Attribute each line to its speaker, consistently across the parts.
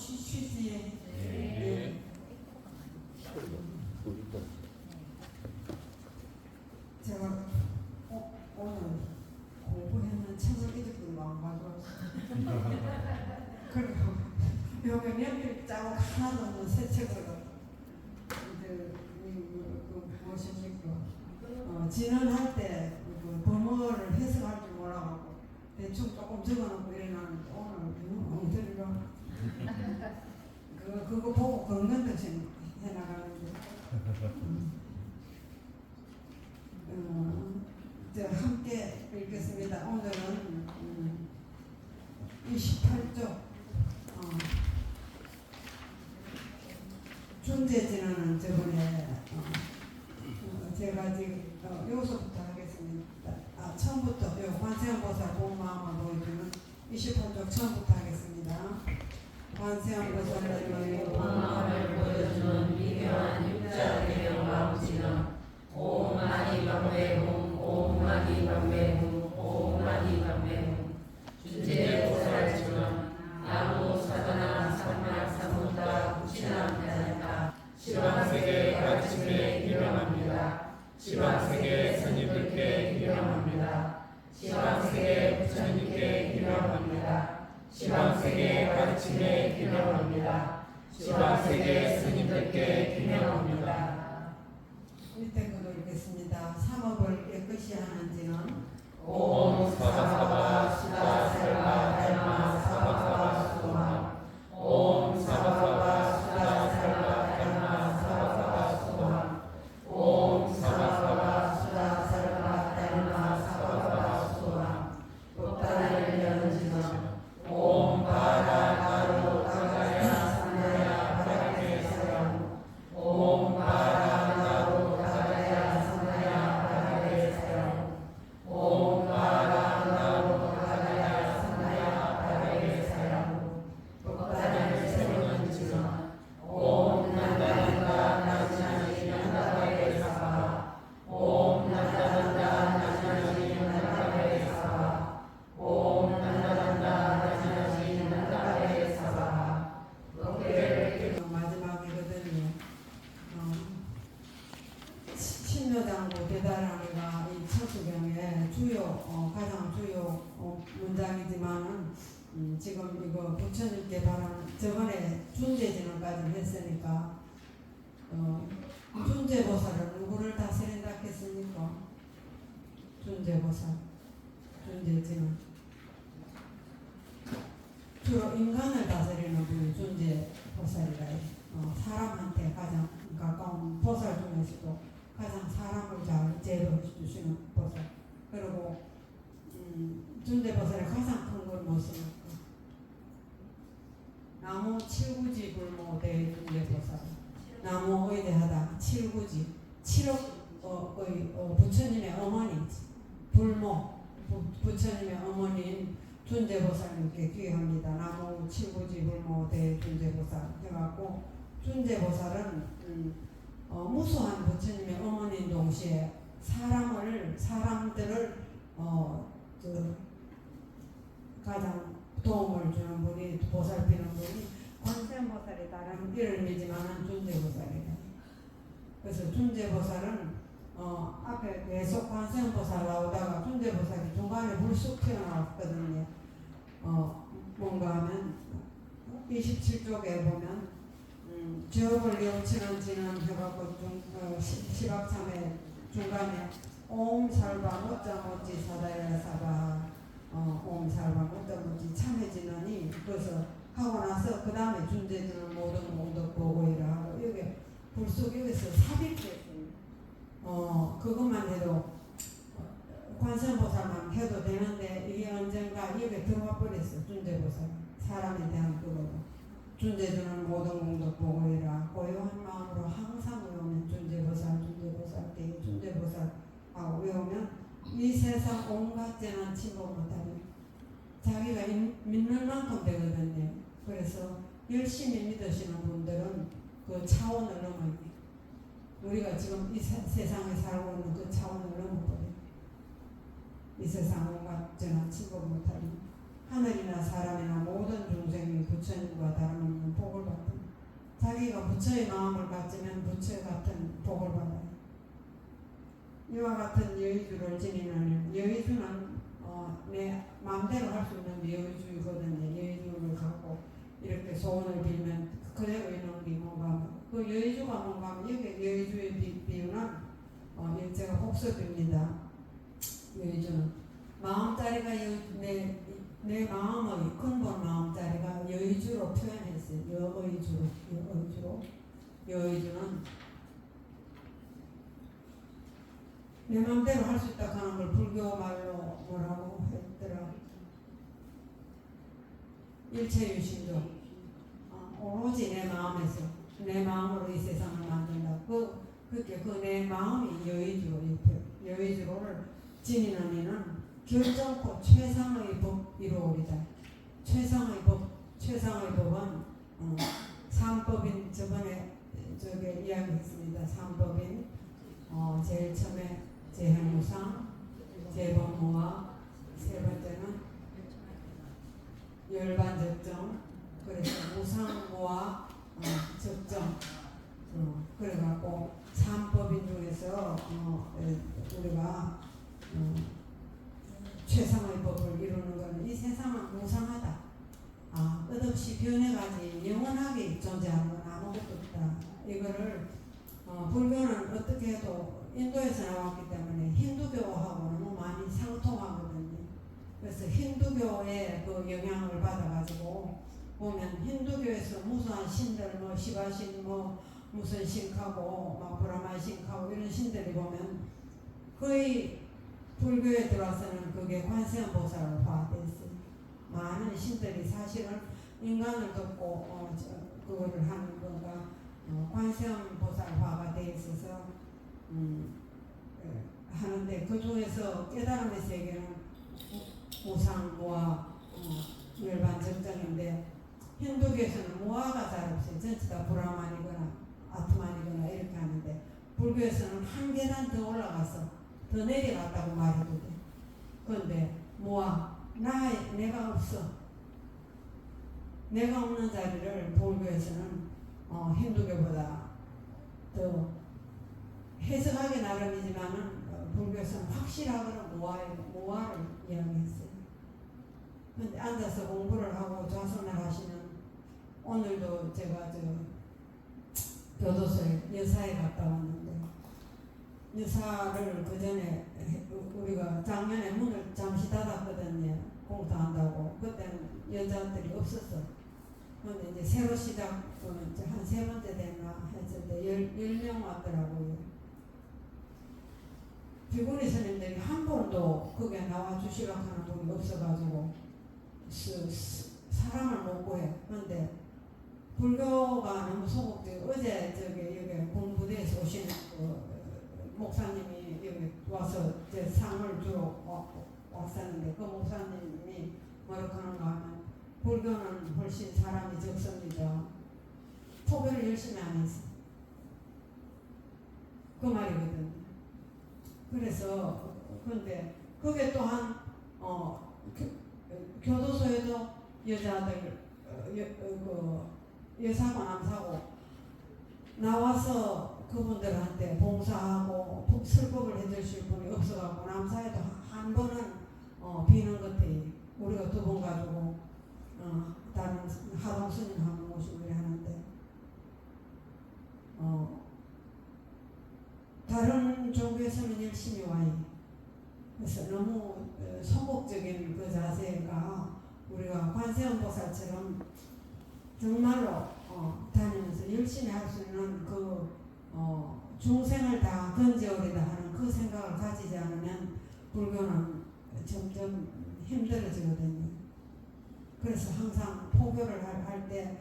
Speaker 1: 쉬지.
Speaker 2: 네.
Speaker 1: 제가 오늘 공부했는 책을 이렇게 안 가져왔어요. 그리고 여기 연필 자국 하나도 없는 새 책을 무엇입니까? 진언할 때 범어를 해석할 줄 몰라가지고 대충 조금 적어놓고 일어나는데 오늘 엉터리로 그거 보고 건강득심 해나가는데 함께 읽겠습니다. 오늘은 28쪽 존재지는 저번에 제가 지금 요소부터 하겠습니다. 처음부터 요 관세음보살 본 마음을 보여주는 28쪽 처음부터 하겠습니다. 관세음보살님의
Speaker 3: 본 마음을 보여주는 미묘한 육자 대명 마음지는 옴 마니 방매홈 옴 마니 방매홈 옴 마니 방매홈 주제 보살지는 나무 사다나 삼막 사무다 구치남 대나다 시방세계 가르침에 유명합니다. 시방세계 스님들께 유명합니다. 시방세계 부처님께 유명합니다. 시방세계 가르침에 유명합니다. 시방세계 스님들께 유명합니다.
Speaker 1: 밑에 글을 읽겠습니다. 삼업을 깨끗이 하는지는
Speaker 3: 옴 사바사바 수다살바 달마 사바사바 수도함 옴 사바사바 수다살바 달마 사바사바 수도함 옴 사바사바 수다살바 달마 사바사바 수도함 법단을 여는지는 옴 바라 나로 다가야 상나야 바라게 사용 옴 바라 나로 다가야 상나야 바라게 사용 옴 바라 나로 다가야 상나야 바라게 사용 법단을 세우는 지는 옴 난다난다 나지나지 난다바에 사바 옴 난다난다 나지나지 난다바에 사바 옴 난다난다 나지나지 난다바에 사바
Speaker 1: 마지막이거든요. 신묘장구 대다라미가 이 천수경의 가장 주요 문장이지만은 지금 이거 부처님께 바라는 저번에 준재진언까지 했으니까 준재보살은 누구를 다스린다 했습니까? 준재보살, 준재진언 주로 인간을 다스리는 분이 준재보살이라 사람한테 가장 가까운 보살 중에서도 가장 사람을 잘 제도해 주시는 보살. 그리고 준재보살의 가장 큰 걸 무엇입니까? 나무 칠구지 불모 대준재보살. 나무 의대하다 칠구지. 칠옥의 부처님의 어머니지. 불모 부처님의 어머니인 준재보살님께 귀합니다. 나무 칠구지 불모 대준재보살 해갖고 준재보살은 무수한 부처님의 어머니인 동시에 사람들을 가장 도움을 주는 분이 보살피는 분이 관세음보살이 다른 이름이지만은 준재보살이다. 그래서 준재보살은 앞에 계속 관세음보살 나오다가 준재보살이 중간에 불쑥 튀어나왔거든요. 뭔가 하면 27쪽에 보면 저업을 영치는 지는 해갖고 시박참의 중간에 옴 살바 못자 못지 사다야 사바 옴 살바 못자 못지 참해지느니 그래서 하고 나서 그 다음에 준재지는 모든 공덕 보고이라 하고 여기 불쑥 여기서 삽입됐습니다. 그것만 해도 관세음보살만 해도 되는데 이게 언젠가 여기 들어와 버렸어. 준재보살 사람에 대한 그거로 준재주는 모든 공덕 보고이라 고요한 마음으로 항상 외우면 준재보살 때 준재보살 하고 외우면 이 세상 온갖 재난 침범 못하면 자기가 믿는 만큼 되거든요. 그래서 열심히 믿으시는 분들은 그 차원을 넘어요. 우리가 지금 이 세상에 살고 있는 그 차원을 넘어버려요. 이 세상 온갖 재난 침범 못하면 하늘이나 사람이나 모든 중생이 부처님과 다름없는 복을 받다. 자기가 부처의 마음을 가지면 부처 같은 복을 받아요. 이와 같은 여의주를 지니는 여의주는 내 마음대로 할 수 있는 여의주거든요. 여의주를 갖고 이렇게 소원을 빌면 그대로 있는 게 뭔가 그 여의주가 뭔가 하면 여기 여의주의 비유는 제가 복습입니다. 여의주는 마음자리가 내 마음의 근본 마음자리가 여의주로 표현했어요. 여의주는 내 마음대로 할 수 있다 하는 걸 불교 말로 뭐라고 했더라. 일체유심조. 오로지 내 마음에서 내 마음으로 이 세상을 만든다. 그렇게 내 마음이 여의주를 지니는 이는 결정코 최상의 법 이루오리다. 최상의 법은 삼법인 저번에 저게 이야기했습니다. 삼법인 제일 처음에 재해무상, 재범무와 세 번째는 열반적정. 그래서 무상무와 적정. 그래갖고 삼법인 중에서 우리가 최상의 법을 이루는 것은 이 세상은 무상하다. 끝없이 변해가지 영원하게 존재하는 건 아무것도 없다. 이거를 불교는 어떻게 해도 인도에서 나왔기 때문에 힌두교하고 너무 많이 상통하거든요. 그래서 힌두교의 그 영향을 받아가지고 보면 힌두교에서 무수한 신들 시바신 무슨 신하고 브라만 신하고 이런 신들이 보면 거의 불교에 들어와서는 그게 관세음보살화돼 있어요. 많은 신들이 사실은 인간을 돕고 그거를 하는 건가 관세음보살화가 돼 있어서 하는데 그 중에서 깨달음의 세계는 무상무와 열반적정인데 힌두교에서는 무아가 잘 없어요. 전체 다 브라만이거나 아트만이거나 이렇게 하는데 불교에서는 한 계단 더 올라가서 더 내려갔다고 말해도 돼. 그런데 무아 내가 없어. 내가 없는 자리를 불교에서는 힌두교보다 더 해석하기 나름이지만은 불교에서는 확실하거나 무아를 이야기했어요. 근데 앉아서 공부를 하고 좌선을 하시는 오늘도 제가 교도소에 여사에 갔다 왔는데 여사를 그 전에 우리가 작년에 문을 잠시 닫았거든요. 공부한다고. 그때는 여자들이 없었어. 근데 이제 새로 시작 한 세 번째 됐나 했을 때 10명 왔더라고요. 비구니 스님들이 한 번도 거기에 나와 주시라고 하는 분이 없어가지고 사람을 못 구해. 그런데 불교가 너무 소극적이고 어제 여기 공부대에서 오신 목사님이 여기 와서 제 상을 주러 왔었는데 그 목사님이 뭐라고 하는가 하면 불교는 훨씬 사람이 적습니다. 토교를 열심히 안 했어. 그 말이거든. 그래서 근데 그게 또한 교도소에도 여자들 여사고 남사고 나와서 그분들한테 봉사하고 슬법을 해주실 분이 없어갖고 남사에도 한 번은 비는 것 같아. 우리가 두 번 가지고 다른 하동 스님 한 번 모시고 하는데 다른 종교에서는 열심히 와요. 그래서 너무 소극적인 그 자세가 우리가 관세음보살처럼 정말로 다니면서 열심히 할 수 있는 그 중생을 다 건져오리다 하는 그 생각을 가지지 않으면 불교는 점점 힘들어지거든요. 그래서 항상 포교를 할 때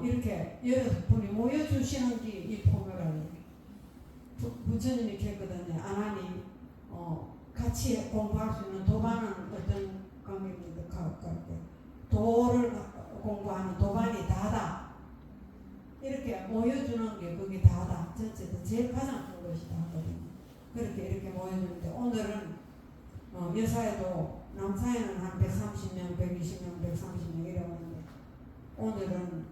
Speaker 1: 이렇게 여러분이 모여주시는 게 이 포교라니. 부처님이 했거든요. 아나니 같이 공부할 수 있는 도반은 어떤 관계입니까? 가깝게 도를 공부하는 도반이 다다. 이렇게 모여주는 게 그게 다다. 전체도 제일 가장 큰 것이 다거든요. 그렇게 이렇게 모여주는데 오늘은 여사에도 남사에는 한 130명, 120명, 130명 이러는데 오늘은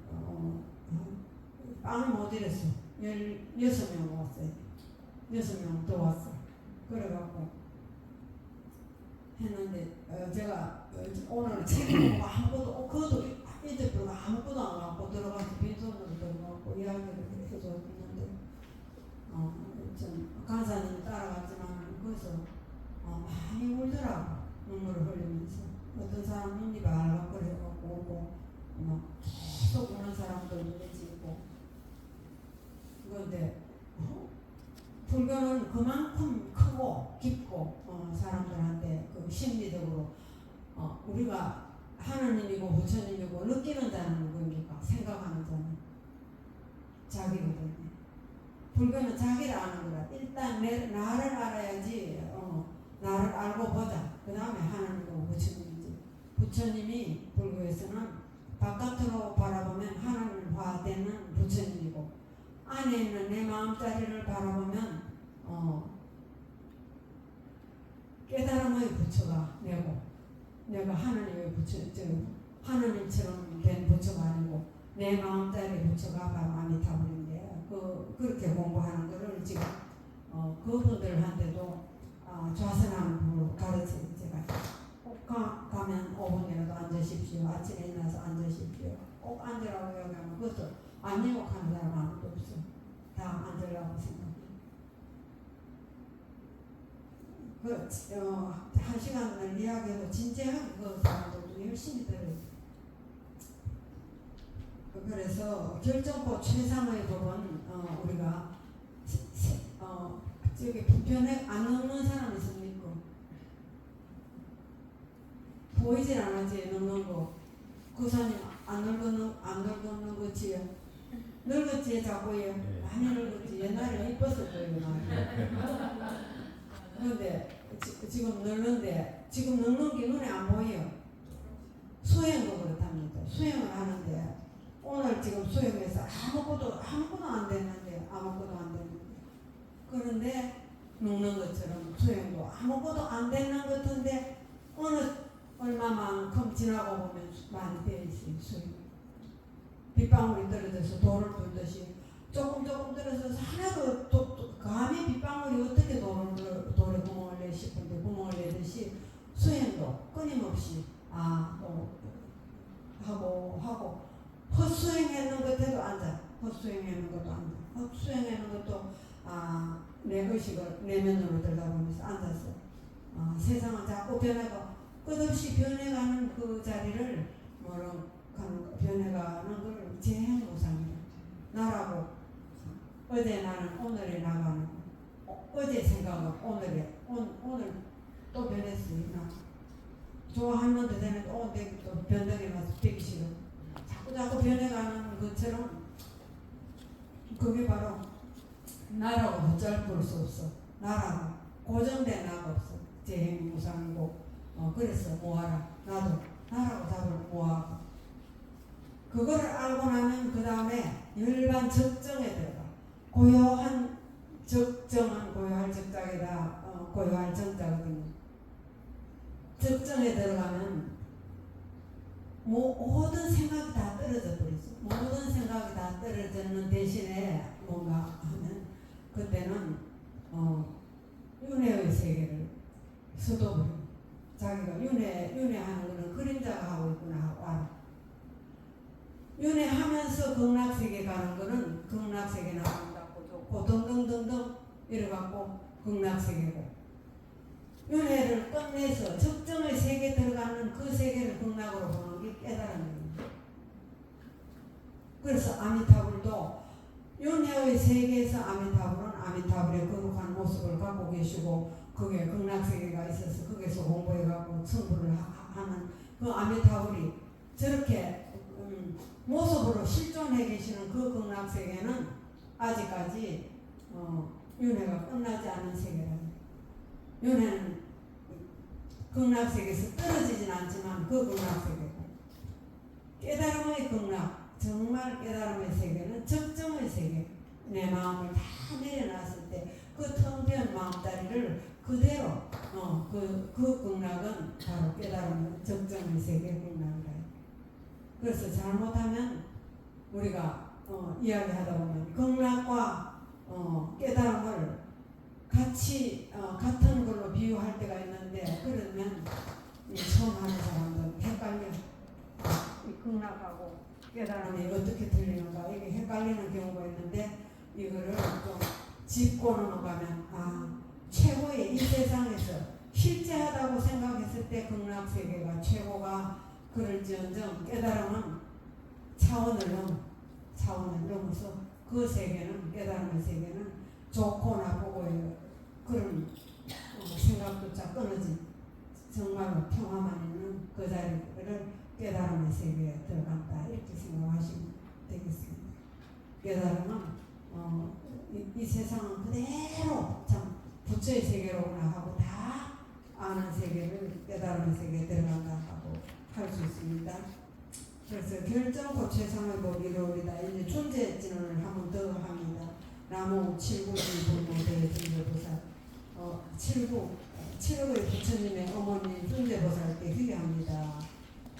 Speaker 1: 빵을 못 잃었어. 16명 왔어요. 6명 더 왔어. 그래갖고 했는데 제가 오늘 책을 보고 아무것도 그것도 이제부터 아무것도 안 갖고 들어가서 빈손으로 들어가고 이야기를 해줬는데 좀 간사님 따라갔지만 거기서 많이 울더라고. 눈물을 흘리면서 어떤 사람 눈이 발각거려갖고 오고 계속 우는 사람도 눈에 찌고. 그런데 불교는 그만큼 크고 깊고 사람들한테 그 심리적으로 우리가 하나님이고 부처님이고 느끼는 자는 누구입니까? 생각하는 자는 자기거든요. 불교는 자기를 아는 거라. 일단 나를 알아야지. 나를 알고 보자. 그 다음에 하나님이고 부처님이지. 부처님이 불교에서는 바깥으로 바라보면 하나님 화되는 부처님이고 안에 있는 내 마음자리를 바라보면 깨달음의 부처가 내고 내가 하나님의 부처, 하나님처럼 된 부처가 아니고 내 마음자리 부처가 바로 아미타불인데 그렇게 공부하는 거를 지금 그분들한테도 좌선하는 법으로 가르쳐요. 제가 꼭 가면 5분이라도 앉으십시오. 아침에 일어나서 앉으십시오. 꼭 앉으라고 얘기하면 그것도 안 유혹하는 사람 아무도 없어. 다 앉으려고 생각해. 한 시간을 이야기해도 진지하게 그 사람들도 열심히 들어요. 그래서 결정코 최상의 법은 우리가 저기 불편해 안 늙는 사람 있습니까? 보이질 않았지 늙는 거. 그 사람이 안 늙었는 거지요. 늙었지 자꾸 예. 많이 늙었지. 옛날에 이뻤을 거예요. 그런데 지금 늙는데 지금 늙는 게 눈에 안 보여요. 수행도 그렇답니다. 수행을 하는데 오늘 지금 수행해서 아무것도 안 됐는데 그런데 늙는 것처럼 수행도 아무것도 안 되는 것 같은데 어느 얼마만큼 지나고 보면 많이 되어 있어요. 수행. 빗방울이 떨어져서 돌을 뚫듯이 조금 떨어져서 하나도 감히 빗방울이 어떻게 돌에 구멍을 내 싶은데 구멍을 내듯이 수행도 끊임없이 하고 헛수행하는 것에도 앉아. 헛수행하는 것도 내 의식을 내면으로 들여다보면서 앉아서 세상은 자꾸 변해가 끝없이 변해가는 그 자리를 변해가는 걸 재행무상이다. 나라고 어제 나는 오늘에 나가는 어제 생각은 오늘 또 변했어요. 나 좋아하면 되는데 내일 또 변덕이 나서 되기 싫어. 자꾸 변해가는 것처럼 그게 바로 나라고 붙잡을 수 없어. 나라고 고정된 나가 없어. 재행무상이고 그래서 모아라. 나도 나라고 잡을 모아고 그거를 알고 나면 그 다음에 열반 적정에 들어가. 고요한 적정은 고요할 적자이다. 고요할 정자거든요. 적정에 들어가면 모든 생각이 다 떨어져 버리죠. 모든 생각이 다 떨어지는 대신에 뭔가 하면 그때는 윤회의 세계를 서둬버려. 자기가 윤회하는 거는 그림자가 하고 있구나 하고 알아. 윤회하면서 극락세계 가는 거는 극락세계 나온다고 좋고 등등등등 이래갖고 극락세계고 윤회를 끝내서 적정의 세계에 들어가는 그 세계를 극락으로 보는 게 깨달음입니다. 그래서 아미타불도 윤회의 세계에서 아미타불은 아미타불의 거룩한 모습을 갖고 계시고 그게 극락세계가 있어서 거기서 공부해갖고 성불을 하는 그 아미타불이 저렇게 모습으로 실존해 계시는 그 극락세계는 아직까지 윤회가 끝나지 않은 세계라. 윤회는 극락세계에서 떨어지진 않지만 그 극락세계고 깨달음의 극락, 정말 깨달음의 세계는 적정의 세계. 내 마음을 다 내려놨을 때 그 텅 비은 마음다리를 그대로 그 극락은 바로 깨달음의 적정의 세계 극락이다. 그래서 잘못하면 우리가 이야기하다 보면 극락과 깨달음을 같이 같은 걸로 비유할 때가 있는데 그러면 처음 하는 사람들은 헷갈려. 이 극락하고 깨달음이 어떻게 틀리는가 이게 헷갈리는 경우가 있는데 이거를 좀 짚고 넘어가면 최고의 이 세상에서 실제하다고 생각했을 때 극락 세계가 최고가 그럴지언정 깨달음은 차원을 넘어서 그 세계는 깨달음의 세계는 좋고 나쁘고의 그런 생각조차 끊어진 정말로 평화만 있는 그 자리를 깨달음의 세계에 들어간다 이렇게 생각하시면 되겠습니다. 깨달음은 이 세상은 그대로 참 부처의 세계로구나 하고 다 아는 세계를 깨달음의 세계에 들어간다 하고 할 수 있습니다. 그래서 결정코 최상의 법이 이루어리다. 이제 존재 진언을 한 번 더 합니다. 나무 7구지 불모대 존재보살 7구의 부처님의 어머니 존재보살께 회개합니다.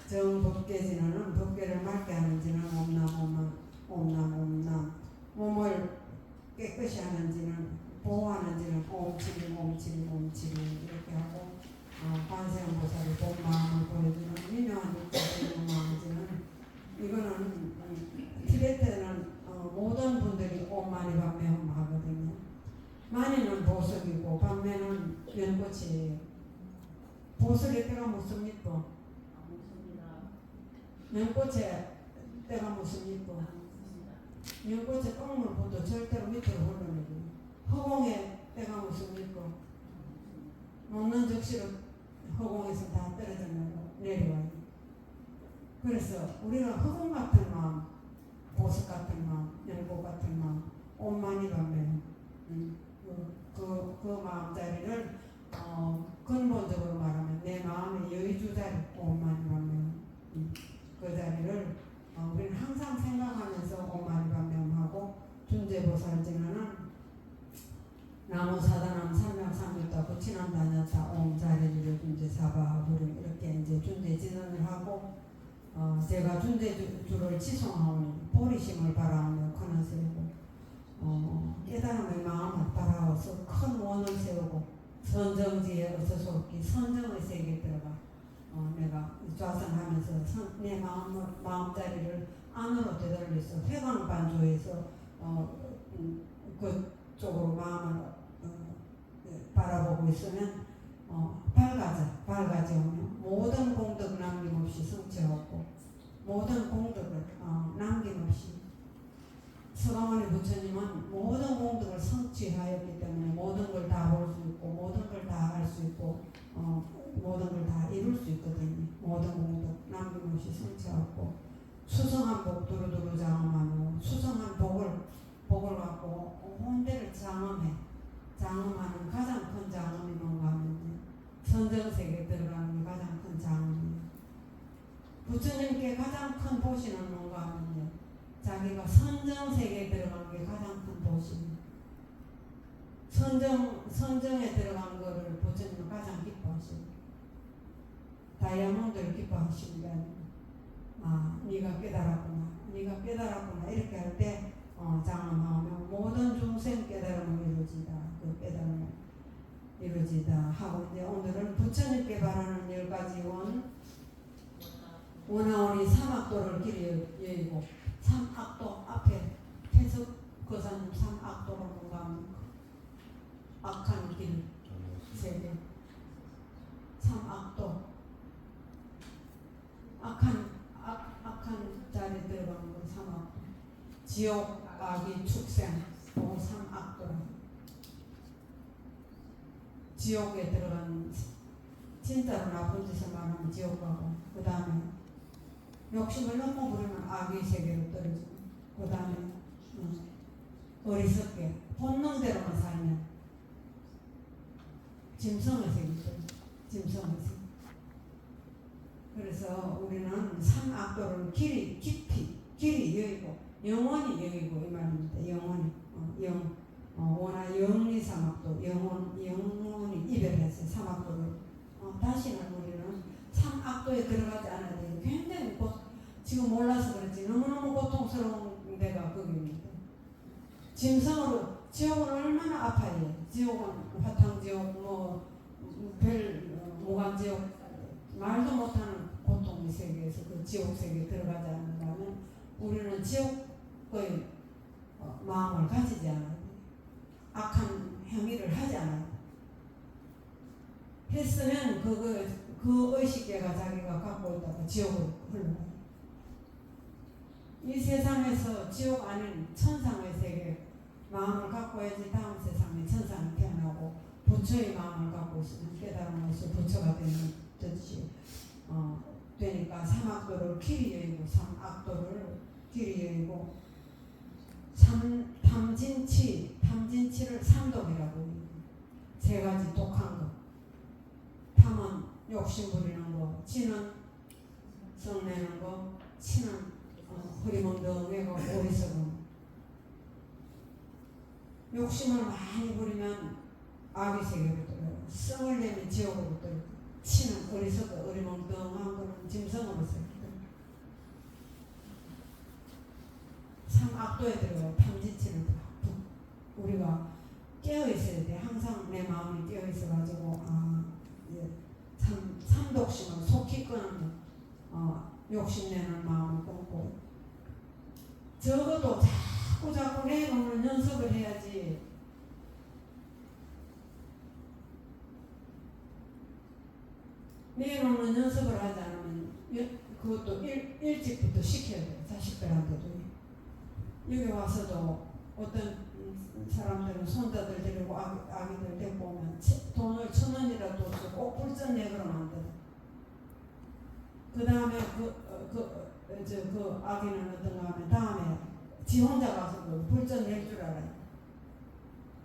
Speaker 1: 정법계 진언은 법계를 맑게 하는 진언 옴남 몸을 깨끗이 하는 진언 보호하는 진언 옴치리 이렇게 하고 관세음보살이 본 마음을 보여주는 미묘한 육체의 마음지는 이거는 티베트는 모든 분들이 옴마니 밤매홈 하거든요. 마니는 보석이고 밤매는 연꽃이에요. 보석의 때가 무슨 이뻐? 연꽃의 때가 무슨 이뻐? 연꽃의 똥물 보도 절대로 밑으로 흘러내고 허공의 때가 무슨 이뻐? 먹는 적시로 허공에서 다 떨어져 내려와요. 그래서 우리가 허공 같은 마음, 보석 같은 마음, 연꽃 같은 마음, 온만이 가면 그 마음자리를 근본적으로 말하면 내 마음의 여의주자리 온만이 가면 그 자리를 우리는 항상 생각하면서 온만이 가면하고 존재보살진은 나무사다남 삼명삼육다 부치남 다녔다 옴자리를 존재사바하부를 이렇게 이제 존재진언을 하고 제가 존재주를 지송하오니 보리심을 바라하며 큰을 세우고 깨달음의 마음을 바라어서 큰 원을 세우고 선정지에 어서소기 선정의 세계에 들어가 내가 좌선하면서 내 마음자리를 안으로 되돌려서 회광반조에서 그쪽으로 마음을 바라보고 있으면 밝아지오며 모든 공덕 남김없이 성취하고 모든 공덕을 남김없이 서가모니 부처님은 모든 공덕을 성취하였기 때문에 모든 걸 다 볼 수 있고 모든 걸 다 할 수 있고 모든 걸 다 이룰 수 있거든요. 모든 공덕 남김없이 성취하고 수성한 복 두루두루 장엄하며 수성한 복을 갖고 온 데를 장엄하는 가장 큰 장엄이 뭔가 하면 선정세계에 들어가는 게 가장 큰 장엄이에요. 부처님께 가장 큰 보시는 뭔가 하면요 자기가 선정세계에 들어가는 게 가장 큰 보시는 선정에 들어간 거를 부처님은 가장 기뻐하시고 다이아몬드를 기뻐하시는 게 아니고 네가 깨달았구나 이렇게 할 때 장엄하며 모든 중생 깨달음을 이루어지다 그 깨달음을 이루어지다 하고 이제 오늘은 부처님께 바라는 10가지 원하오니 삼악도를 길이 여의고 삼악도 앞에 태석 거사님 삼악도가 뭔가 합니까? 악한 길 세계 삼악도 악한 자리에 들어가는 건 삼악도 지옥 악이 축생 삼악도 지옥에 들어가는 진짜로 나쁜 짓을 말하면 지옥 가고 그 다음에 욕심을 너무 부리면 악의 세계로 떨어지고 그 다음에 어리석게 본능대로만 살면 짐승의 세계죠. 짐승의 세계. 그래서 우리는 삼악도를 깊이 여의고 영원히 여의고 이 말입니다. 영원히 원하 영리 사막도 영혼이 이별했어요. 사막도를 다시는 우리는 삼악도에 들어가지 않아야 돼요. 굉장히 지금 몰라서 그렇지 너무너무 고통스러운 데가 거기입니다. 짐승으로 지옥은 얼마나 아파요. 지옥은 화탕지옥 무간지옥 말도 못하는 고통의 세계에서 그 지옥 세계에 들어가지 않는다면 우리는 지옥의 마음을 가지지 않아요. 악한 행위를 하지 않아요. 했으면 그 의식계가 자기가 갖고 있다가 지옥으로 흘러가요. 이 세상에서 지옥 아닌 천상의 세계 마음을 갖고 해야지 다음 세상에 천상이 태어나고 부처의 마음을 갖고 있으면 깨달음으로써 부처가 되는 듯이 되니까 삼악도를 길이 여의고 삼악도를 길이 여의고 탐진치를 삼독이라고 해요. 세 가지 독한 것. 탐은 욕심 부리는 거, 치는 성내는 거, 치는 흐리멍덩이고 어리석은. 욕심을 많이 부리면 악의 세계로 들어요. 성을 내면 지옥으로 들어요. 치는 어리석고 어리멍덩한 거는 짐승으로 들어요. 삼악도에 들어가요. 탐진치를 우리가 깨어 있어야 돼. 항상 내 마음이 깨어 있어 가지고 삼독심을 속히 끄는 욕심내는 마음을 끊고 적어도 자꾸 내놓는 연습을 해야지. 내놓는 연습을 하지 않으면 그것도 일찍부터 시켜야 돼요. 자식들한테도. 여기 와서도 어떤 사람들은 손자들 데리고 아기들 데리고 오면 돈을 1,000원이라도 줘서 꼭 불전 내거나 만들어. 그 다음에 그 아기는 어떤가 하면 다음에 지 혼자 가서 불전 낼 줄 알아요.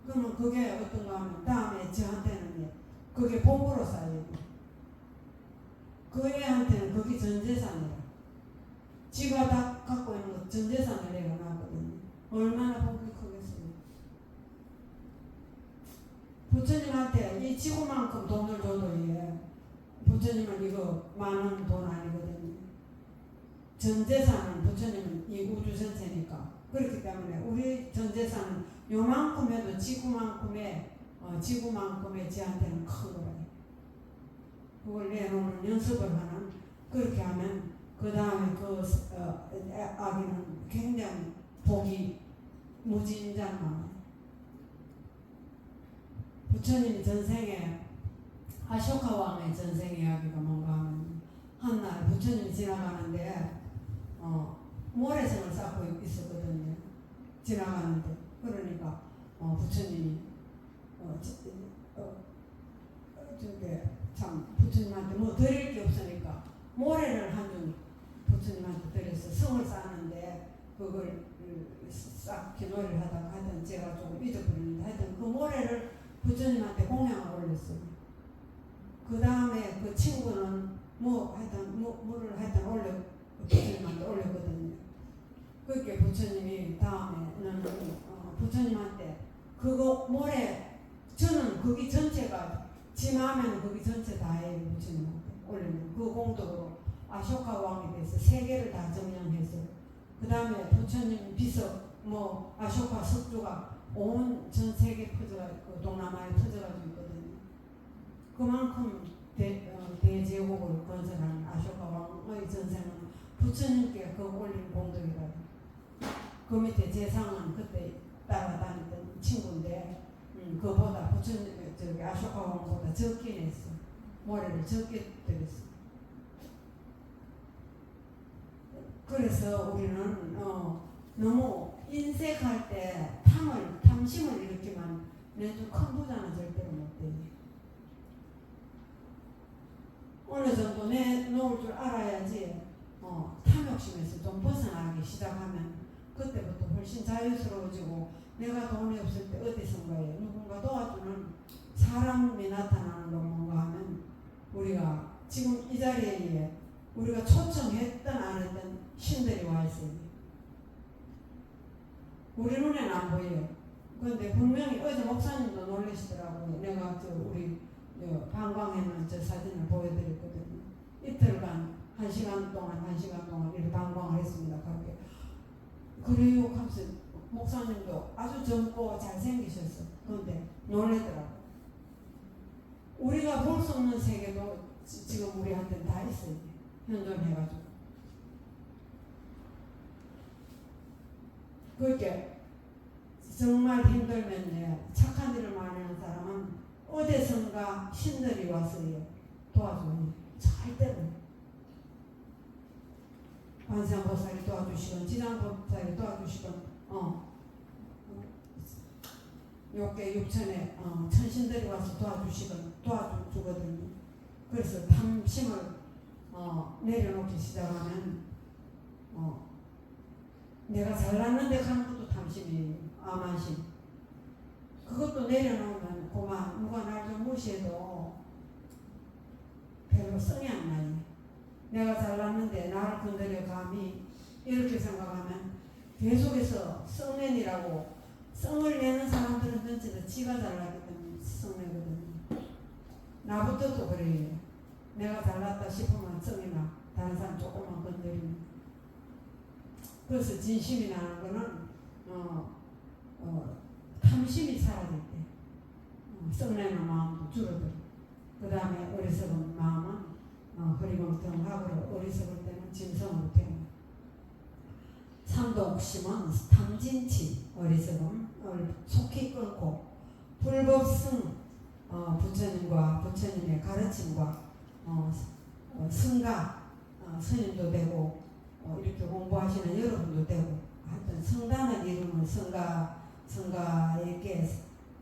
Speaker 1: 그러면 그게 어떤가 하면 다음에 저한테는 그게 복으로 쌓여요. 그 애한테는 그게 전재산이라. 지가 다 갖고 있는 거 전재산을 내가 놨거든요. 얼마나 복이 크겠어요. 부처님한테 이 지구만큼 돈을 줘도 부처님은 이거 많은 돈 아니거든요. 전재산은 부처님은 이 우주 전체니까. 그렇기 때문에 우리 전재산은 요만큼 해도 지구만큼의 지한테는 큰 거예요. 그걸 내놓는 연습을 하는. 그렇게 하면 그 다음에 아기는 굉장히 복이 무진장만. 부처님 전생에 아쇼카 왕의 전생 이야기가 뭔가 하면 한날 부처님이 지나가는데 모래성을 쌓고 있었거든요. 지나가는데 그러니까 부처님이 참 부처님한테 뭐 드릴 게 없으니까 모래를 한 줌 부처님한테 드려서 성을 쌓는데 그걸 쌓기 놀이를 하다가 하여튼 제가 조금 잊어버리는데 하여튼 그 모래를 부처님한테 공양을 올렸어요. 그 다음에 그 친구는 물을 부처님한테 올렸거든요. 그렇게 부처님이 다음에는 부처님한테 그거 모래 저는 거기 전체가 지 마음에는 거기 전체 다 해요. 부처님한테 올리면 그 공덕으로 아쇼카 왕에 대해서 세 개를 다 점령해서 그 다음에 부처님 비석 아쇼카 석주가 온 전 세계 동남아에 퍼져가지고 있거든요. 그만큼 대제국을 건설한 아쇼카 왕의 전생은 부처님께 그 올린 공덕이다. 그 밑에 재상은 그때 따라다니던 친구인데 그보다 부처님 아쇼카 왕보다 적게 냈어. 모래를 적게 드렸어. 그래서 우리는 너무 인색할 때 탐심을 일으키면 내도 큰 부자는 절대로 못 돼. 어느 정도 내놓을 줄 알아야지 탐욕심에서 좀 벗어나기 시작하면 그때부터 훨씬 자유스러워지고 내가 돈이 없을 때 어디선가에 누군가 도와주는 사람이 나타나는 건 뭔가 하면 우리가 지금 이 자리에 우리가 초청했던 안 했던 신들이 와 있어요. 우리 눈에는 안 보여요. 근데 분명히 어제 목사님도 놀라시더라고요. 내가 우리 방광에는 저 사진을 보여드렸거든요. 이틀간 1시간 동안 이렇게 방광을 했습니다. 그렇게. 그래요 하면서 목사님도 아주 젊고 잘생기셨어. 그런데 놀래더라고. 우리가 볼 수 없는 세계도 지금 우리한테 다 있어요. 현존해가지고. 그렇게 정말 힘들면 착한 일을 많이 하는 사람은 어디선가 신들이 와서 도와줘요. 절대로. 관세음보살이 도와주시건 지장보살이 도와주시건 욕계 육천에 천신들이 와서 도와주거든요. 그래서 탐심을 내려놓기 시작하면 내가 잘났는데 가는 것도 탐심이에요. 아만심. 그것도 내려놓으면 그만 누가 날 좀 무시해도 별로 성이 안 나요. 내가 잘났는데 나를 건드려 감히 이렇게 생각하면 계속해서 성낸이라고 성을 내는 사람들은 전체 다 지가 잘나기 때문에 성내거든요. 나부터도 그래요. 내가 잘났다 싶으면 성이 나. 다른 사람 조금만 건드리면. 그래서 진심이 나는 거는 탐심이 사라질 때 성내는 마음도 줄어들어. 그 다음에 어리석은 마음은 허리멍텅하고 어리석을 때는 진성으로 태어나. 삼독심은 탐진치 어리석음 속히 끊고 불법승 부처님과 부처님의 가르침과 승가 스님도 되고 이렇게 공부하시는 여러분도 되고 하여튼 성단을 이루는 성가에게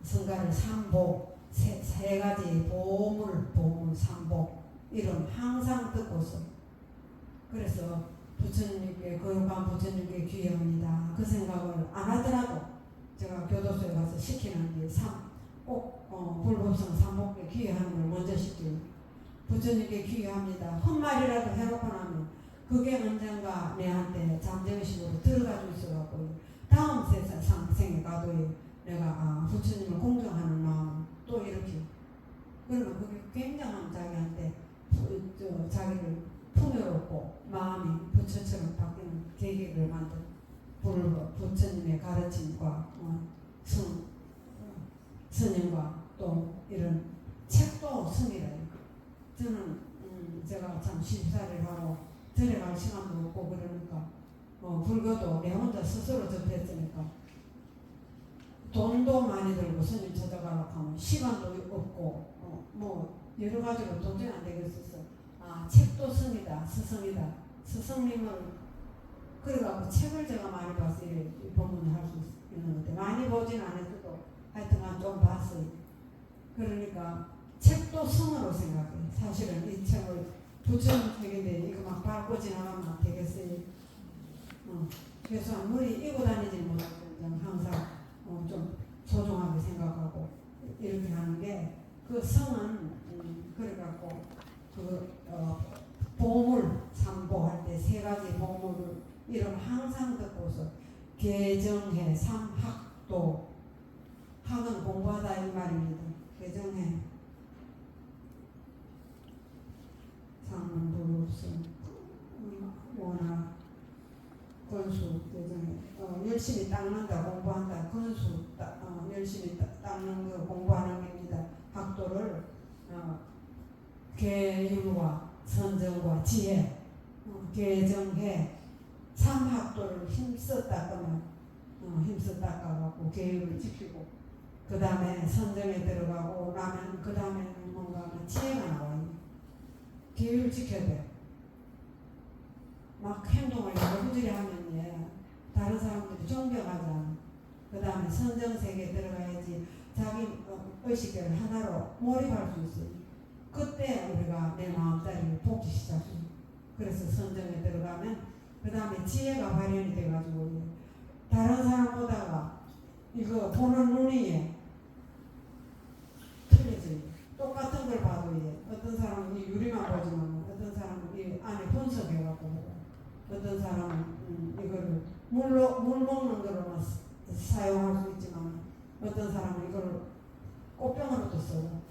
Speaker 1: 성가를 삼복 세 가지 보물 삼복 이런 항상 듣고서 그래서 부처님께 거룩한 부처님께 귀합니다. 그 생각을 안 하더라도 제가 교도소에 가서 시키는 게 꼭 불법성 삼복에 귀하는 걸 먼저 시켜요. 부처님께 귀합니다. 헛말이라도 해놓고 나면 그게 언젠가 내한테 잠재의식으로 들어가지고 있어갖고 다음 생에 가도 내가 부처님을 공경하는 마음 또 이렇게 그러면 그게 굉장한 자기한테 자기를 풍요롭고 마음이 부처처럼 바뀌는 계기를 만든 부처님의 가르침과 스님과 또 이런 책도 스님이래요. 저는 제가 참 시집살이를 하고 절에 갈 시간도 없고 그러니까 불교도 내 혼자 스스로 접했으니까 돈도 많이 들고 스님 찾아가려고 하면 시간도 없고 여러 가지로 도저히 안 되겠어서 책도 스님이다 스승님을 그래갖고 책을 제가 많이 봤어요. 이 법문을 할 수 있는 건데 많이 보진 않았어도 하여튼간 좀 봤어요. 그러니까 책도 성으로 생각해요. 사실은 이 책을 부처님 책인데 이거 막 밟고 지나가면 되겠어요. 최소한 물이 이고 다니지 못하는 항상 좀 소중하게 생각하고 이렇게 하는 게 그 성은 그래갖고 보물 삼보할 때 세 가지 보물을 이름 항상 듣고서 개정해 삼학도 학은 공부하다 이 말입니다. 개정해 상문부수 원화 건수 개정해 열심히 닦는다 공부한다 건수 열심히 닦는 거 공부하는 겁니다. 학도를 계율과 선정과 지혜 개정해 삼학도를 힘써 닦으면 힘써 닦아갖고 계율을 지키고 그 다음에 선정에 들어가고 나면 그 다음에는 뭔가 지혜가 나와요. 계율 지켜야 돼. 막 행동을 여러분들이 하면 다른 사람들이 존경하잖아. 그 다음에 선정세계에 들어가야지 자기 의식을 하나로 몰입할 수 있어요. 그때 우리가 내 마음자리를 보기 시작해요. 그래서 선정에 들어가면 그 다음에 지혜가 발현이 돼가지고 다른 사람보다가 이거 보는 눈이 틀려져요. 똑같은 걸 봐도 어떤 사람은 이 유리만 보지만 어떤 사람은 이 안에 분석해갖고 어떤 사람은 이거를 물 먹는 거로만 사용할 수 있지만 어떤 사람은 이걸 꽃병으로도 쓰고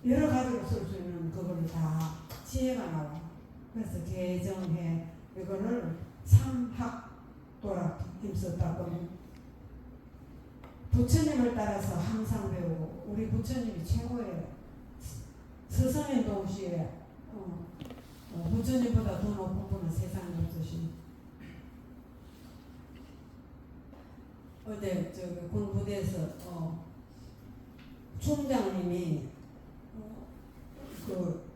Speaker 1: 여러 가지로 쓸 수 있는 그걸 다 지혜가 나와. 그래서 개정해 이거를 삼학도라 힘썼다고. 부처님을 따라서 항상 배우고 우리 부처님이 최고예요. 스승인 동시에 부처님보다 더 높은 분은 세상에 없으신. 어제 저기 군부대에서 총장님이 그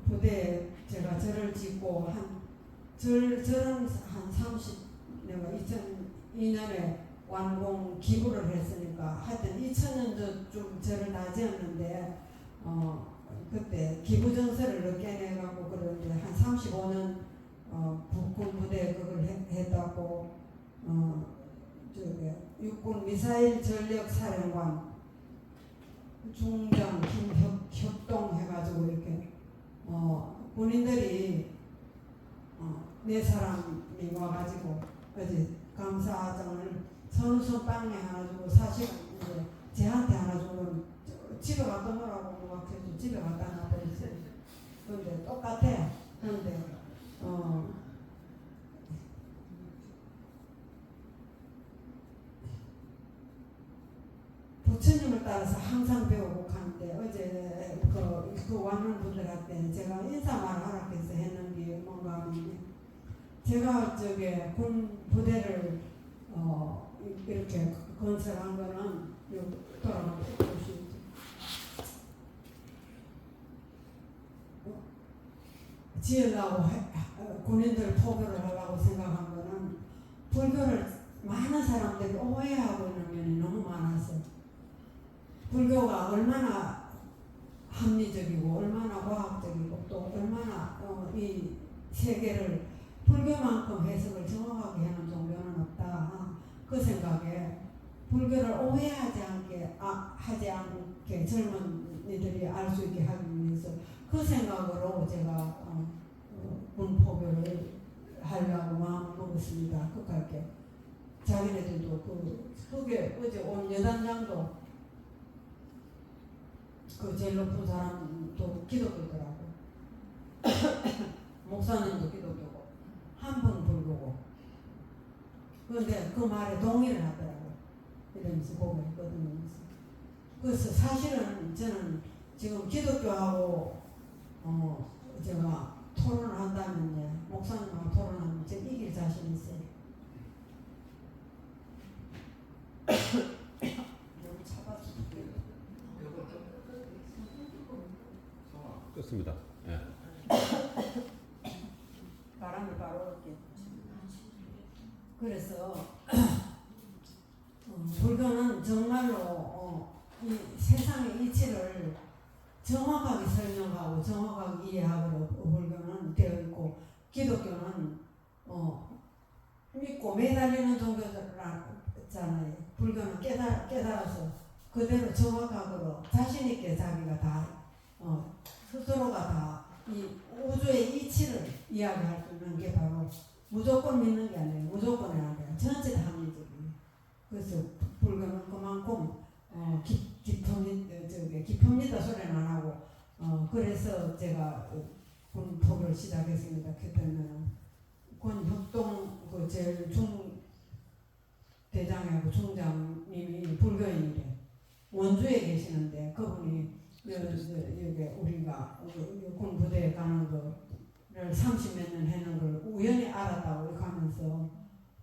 Speaker 1: 부대에 제가 절을 짓고 절은 한 30, 내가 2002년에 완공 기부를 했으니까 하여튼 2000년도쯤 절을 다 지었는데 그때 기부정서를 늦게 내갖고 그런데 한 35년 군부대에 그걸 했다고 저기 육군 미사일 전력 사령관 중장 김협동 해가지고 이렇게 군인들이 네 사람이 와가지고 어제 감사장을 선우선 빵에 하나 주고 사실은 이제 쟤한테 하나 주고 집에 갖다 놓으라고 막 해서 집에 갖다 놔버렸어요. 근데 똑같아. 근데 부처님을 따라서 항상 배우고 가는데 어제 그 왔는 분들한테 제가 인사말 하락해서 했는 게 뭔가 하면 제가 저기 군 부대를 이렇게 건설한 거는 돌아가 보시죠. 지으려고 군인들 포교를 하려고 생각한 거는 불교를 많은 사람들이 오해하고 있는 면이 너무 많았어요. 불교가 얼마나 합리적이고 얼마나 과학적이고 또 얼마나 이 세계를 불교만큼 해석을 정확하게 하는 종교는 없다. 그 생각에 불교를 오해하지 않게 하지 않게 젊은이들이 알 수 있게 하기 위해서 그 생각으로 제가 군포교를 하려고 마음을 먹었습니다. 끝까지 자기네들도 그게 어제 온 여단장도 그 제일 높은 사람도 기독교더라고. 목사님도 기독교고 한 분 불교고. 그런데 그 말에 동의를 하더라고. 이러면서 보고 있거든요. 그래서 사실은 저는 지금 기독교하고 제가 토론을 한다면 목사님하고 토론하면 제가 이길 자신 있어요. 너무 차가워서
Speaker 2: 좋습니다. 예.
Speaker 1: 바람이 바로 이렇게. 그래서 불교는 정말로 이 세상의 이치를 정확하게 설명하고 정확하게 이해하고 불교는 되어 있고 기독교는 믿고 매달리는 종교잖아요. 불교는 깨달아서 그대로 정확하고 자신 있게 자기가 다 스스로가 다 이 우주의 이치를 이야기할 수 있는 게 바로 무조건 믿는 게 아니에요. 무조건이 아니라 전체 다 합리적이에요. 그래서 불교는 그만큼 깊습니다 소리는 안 하고 그래서 제가 군포를 시작했습니다. 그때는 권협동 그 제일 대장하고 총장님이 불교인이래. 원주에 계시는데 그분이 여기 우리가 군부대에 가는 거를 30몇 년 하는 걸 우연히 알았다고 이렇게 하면서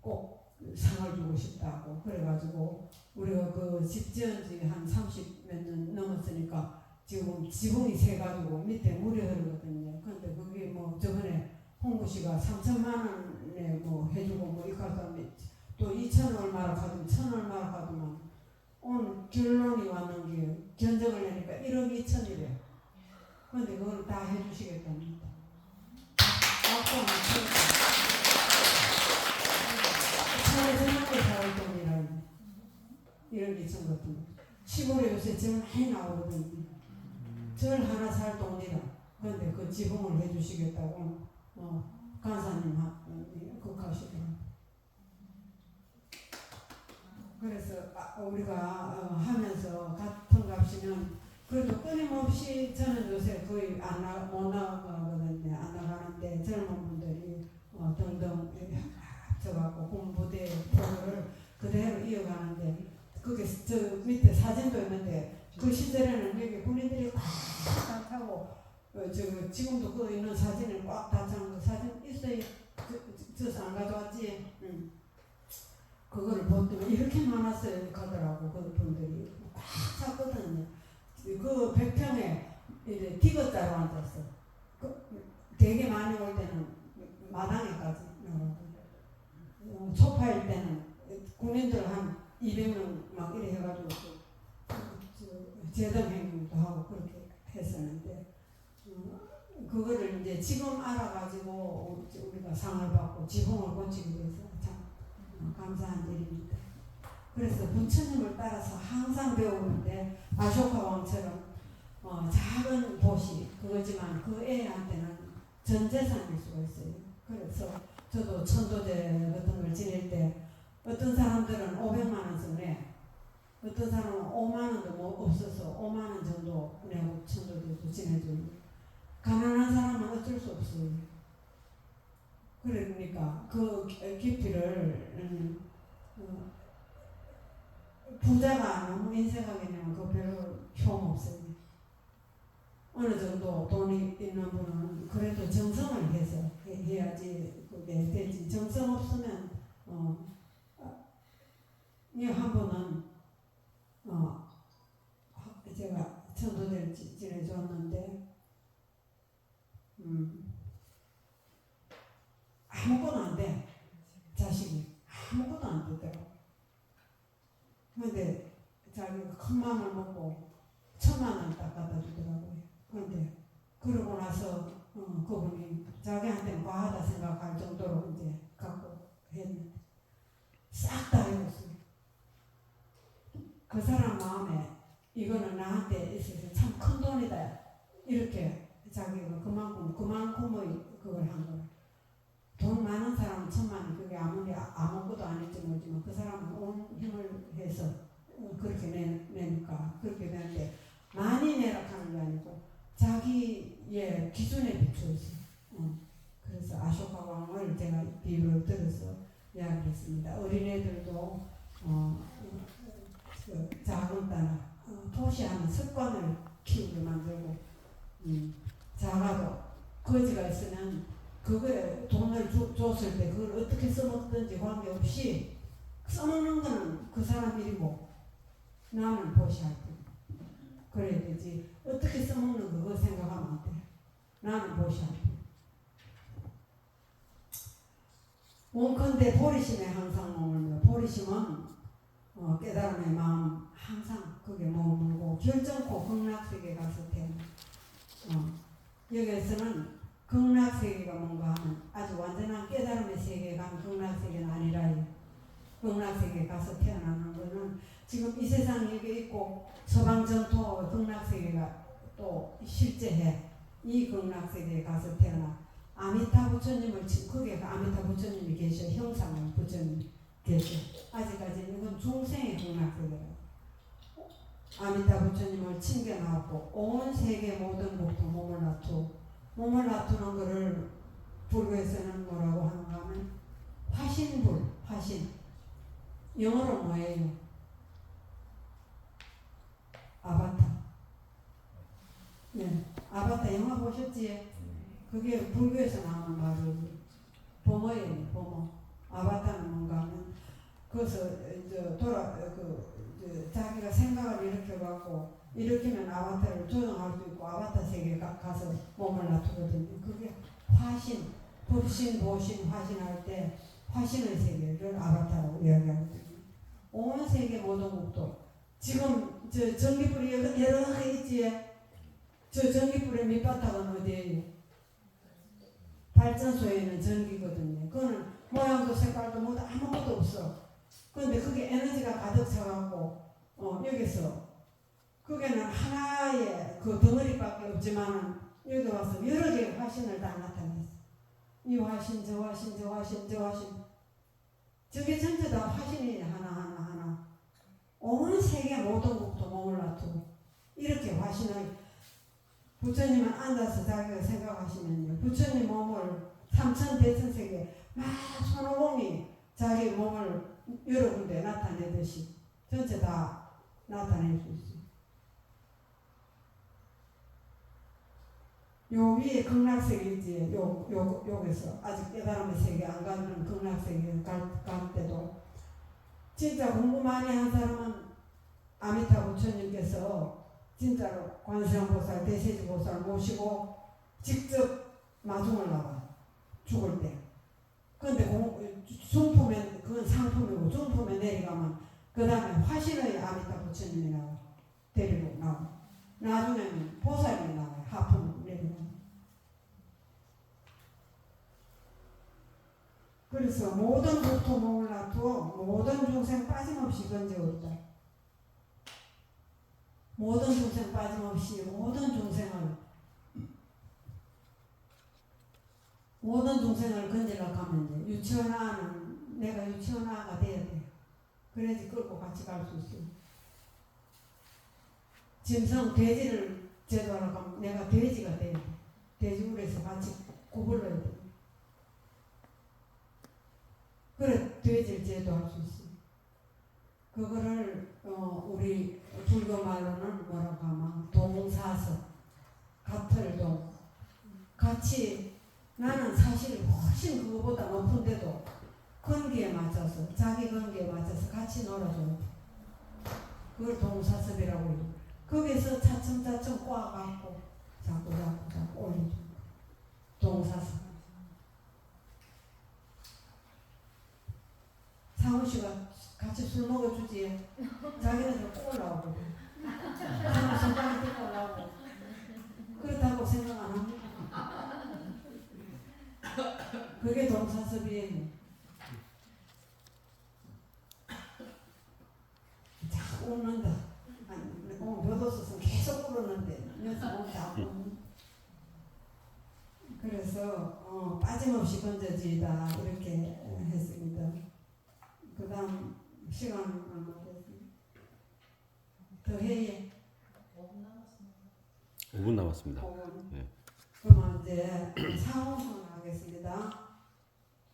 Speaker 1: 꼭 상을 주고 싶다고 그래가지고 우리가 그 집 지은 지 한 30몇 년 넘었으니까 지금 지붕이 새가지고 밑에 물이 흐르거든요. 근데 그게 뭐 저번에 홍구씨가 3천만 원에 뭐 해주고 뭐 이렇게 하면 또 2천 얼마라 가지고 1천 얼마라 가지고 오늘 결론이 왔는 게 견적을 내니까 1억 2천이래. 근데 그걸 다 해주시겠답니다. 사회생활에 살 돈이라니 1억 2천 같은 거. 시골에 요새 절 많이 나오거든요. 절 하나 살 돈이라. 그런데 그 지붕을 해주시겠다고 간사님 극하시더라고요. 그래서 우리가 하면서 같은 값이면 그래도 끊임없이 저는 요새 거의 못 나가거든요. 안 나가는데 젊은 분들이 등등 합쳐갖고 공부대 프로를 그대로 이어가는데 그게 저 밑에 사진도 있는데 그 시절에는 여기 군인들이 꽉 타고 지금도 그 있는 사진을 꽉 다 찬 그 사진 있어요. 저서 안 가져왔지. 그거를 보더니 이렇게 많았어요 가더라고. 그 분들이 꽉 찼거든요. 그 100평에 이제 디귿자로 앉았어. 되게 많이 올 때는 마당에까지 초파일 때는 군인들 한 200명 막 이래 해가지고 재등행도 하고 그렇게 했었는데 그거를 이제 지금 알아가지고 우리가 상을 받고 지붕을 고치기 위해서 참 감사한 일입니다. 그래서 부처님을 따라서 항상 배우는데 아쇼카 왕처럼 작은 도시 그거지만 그 애한테는 전 재산일 수가 있어요. 그래서 저도 천도제 같은 걸 지낼 때 어떤 사람들은 500만 원 쓰네. 어떤 사람은 5만 원도 뭐 없어서 5만 원 정도 내고 천도제도 지내줘요. 가난한 사람은 어쩔 수 없어요. 그러니까 그 깊이를 부자가 너무 인색하게 내면 그 별로 효험없어요. 어느 정도 돈이 있는 분은 그래도 정성을 해서 해야지 그게 되지. 정성 없으면 이 한 분은 제가 천도제를 지내줬는데 아무것도 안 돼. 자식이 아무것도 안 되더라고. 근데 자기가 큰 마음을 먹고 1,000만 원 딱 갖다 주더라고요. 그런데 그러고 나서 그분이 자기한테는 과하다 생각할 정도로 이제 갖고 했는데 싹 다 해줬어요. 그 사람 마음에 이거는 나한테 있어서 참 큰 돈이다. 이렇게 자기가 그만큼의 그걸 한 거예요. 돈 많은 사람은 1,000만 그게 아무것도 아닐지 모르지만 그 사람은 온 힘을 해서 그렇게 내니까 그렇게 되는데 많이 내라 하는 게 아니고 자기의 기준에 비추어서 그래서 아쇼카 왕을 제가 비유를 들어서 이야기를 했습니다. 어린애들도 작은 따라 토시하는 습관을 키우게 만들고 작아도 거지가 있으면 그거에 돈을 줬을 때 그걸 어떻게 써먹든지 관계없이 써먹는 거는 그 사람 일이고 나는 보시할 뿐. 그래야 되지. 어떻게 써먹는 그거 생각하면 안 돼. 나는 보시할 뿐. 원컨대 보리심에 항상 머물며 보리심은 깨달음의 마음 항상 그게 머물고 결정코 극락세계 가서 태어나. 여기에서는 극락세계가 뭔가 하면 아주 완전한 깨달음의 세계에 간 극락세계는 아니라요. 극락세계에 가서 태어나는 거는 지금 이 세상에 이게 있고 서방 전통 극락세계가 또 실제해. 이 극락세계에 가서 태어나 아미타 부처님을 거기에 아미타 부처님이 계셔. 형상의 부처님이 계셔. 아직까지는 이건 중생의 극락세계라. 아미타 부처님을 챙겨나왔고 온 세계 모든 국토 몸을 몸을 놔두는 거를 불교에서는 뭐라고 하는가 하면 화신불, 화신. 영어로 뭐예요? 아바타. 네, 아바타 영화 보셨지? 그게 불교에서 나오는 말이에요. 보모예요, 보모. 아바타는 뭔가 하면 그래서 자기가 생각을 일으켜갖고 일으키면 아바타를 조정할 수 있고 아바타 세계에 가서 몸을 놔두거든요. 그게 화신, 불신, 보신, 화신할 때 화신의 세계를 아바타라고 이야기하거든요. 온 세계 모든 국도 지금 저 전기불이 여러 개 있지. 저 전기불의 밑바닥은 어디예요? 발전소에는 전기거든요. 그거는 모양도 색깔도 뭐도 아무것도 없어. 그런데 그게 에너지가 가득 차갖고 여기서 그게는 하나의 그 덩어리밖에 없지만 여기 와서 여러 개의 화신을 다 나타냈어. 이 화신, 저 화신, 저 화신, 저 화신. 저게 전부 다 화신이 하나. 온 세계 모든 국도 몸을 놔두고 이렇게 화신을 부처님은 앉아서 자기가 생각하시면요. 부처님 몸을 삼천 대천세계 막 손오공이 자기 몸을 여러 군데 나타내듯이 전체 다 나타낼 수 있어요. 요 위에 극락세계지, 여기서 아직 깨달음의 세계 안 가는 극락세계 갈 때도 진짜 공부 많이 한 사람은 아미타 부처님께서 진짜로 관세음보살, 대세지보살 모시고 직접 마중을 나와요. 죽을 때. 근데 중품에, 그건 상품이고 중품에 내려가면 그 다음에 화신의 아미타 부처님이 나와요. 데리고 나와요. 나중에는 보살이 나와요. 하품 내려가면. 그래서 모든 고통을 놔두어 모든 중생 빠짐없이 건져온다. 모든 중생 빠짐없이 모든 중생을 건지려고 하면 유치원아는 내가 유치원아가 돼야 돼. 그래야지 끌고 같이 갈 수 있어. 짐승 돼지를 제도하려고 하면 내가 돼지가 돼야 돼. 돼지굴에서 같이 구불러야 돼. 그래 돼지를 제도할 수 있어. 그거를 우리 불교 말로는 뭐라고 하면 동사서 같을동 같이 나는 사실 훨씬 그거보다 높은데도 건기에 맞춰서 자기 건기에 맞춰서 같이 놀아줘요. 그걸 동사섭이라고 해요. 거기서 차츰차츰 꼬아갖고 자꾸 올려줘. 동사섭. 상우씨가 같이 술 먹어주지. 자기는 꼭 올라오고 상우 손가락 떼고 올라오고 그렇다고 생각 안 합니다. 그게 동사섭이에요. 자꾸 웃는다. 몇 없어서 계속 울었는데 녀석 자꾸. 그래서 빠짐없이 건져지다 이렇게 했습니다. 그 다음 시간 얼마 됐습니다. 더 해야
Speaker 2: 5분 남았습니다.
Speaker 1: 5분.
Speaker 2: 네.
Speaker 1: 그럼 이제 사홍선 하겠습니다.